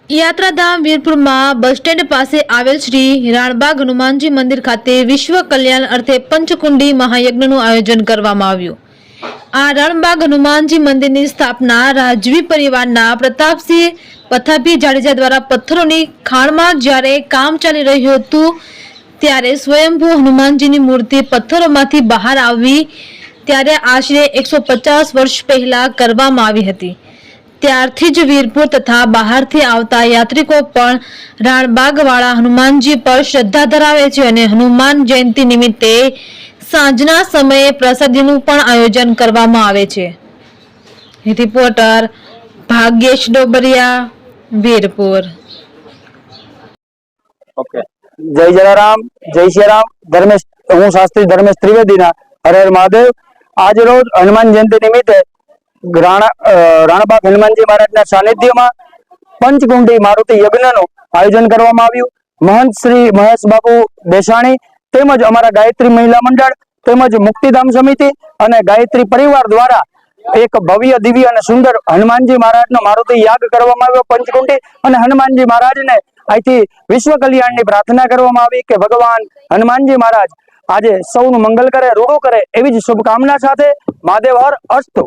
યાત્રાધામ વીરપુરમાં bus stand પાસે આવેલ શ્રી રાણબાગ હનુમાનજી મંદિર ખાતે વિશ્વ કલ્યાણ અર્થે પંચકુંડી મહાયજ્ઞનું આયોજન કરવામાં આવ્યું। આ રાણબાગ હનુમાનજી મંદિરની સ્થાપના રાજવી પરિવારના પ્રતાપસિંહ પથાભી જાડેજા દ્વારા પથ્થરોની ખાણમાં જ્યારે કામ ચાલી રહ્યું હતું ત્યારે સ્વયંભૂ હનુમાનજીની મૂર્તિ પથ્થરોમાંથી બહાર આવી ત્યારે આશરે 150 વર્ષ પહેલા કરવામાં આવી હતી। ત્યારથી જ વીરપુર તથા બહારથી આવતા યાત્રિકો પણ રાણબાગવાળા હનુમાનજી પર શ્રદ્ધા ધરાવે છે અને હનુમાન જયંતિ નિમિત્તે સાંજના સમયે પ્રસાદીનું પણ આયોજન કરવામાં આવે છે। રિપોર્ટર ભાગ્યેશ ડોબરિયા, વીરપુર। ओके जय जलाराम जय श्री राम धर्मेश हूँ शास्त्री धर्मेश त्रिवेदी ना हर हर महादेव। आज रोज हनुमान जयंती निमित्ते राणाबाग हनुमानजी महाराज सानिध्य में पंचकुंडी मारुति यज्ञ नु आयोजन करवामां आव्युं। महंत श्री महेश बाबू देसाणी तेमज अमारा गायत्री महिला मंडल तेमज मुक्तिधाम समिति अने गायत्री परिवार द्वारा एक भव्य दिव्य और सुंदर हनुमानजी महाराज नो मारुति याग करवामां आव्यो पंचकुंडी अने हनुमानजी महाराज ने आईथी विश्व कल्याण की प्रार्थना करवामां आवी के भगवान हनुमानजी महाराज आज सौनु मंगल करे, रूडू करे एवी ज शुभकामना साथे। महादेव हर अस्तु।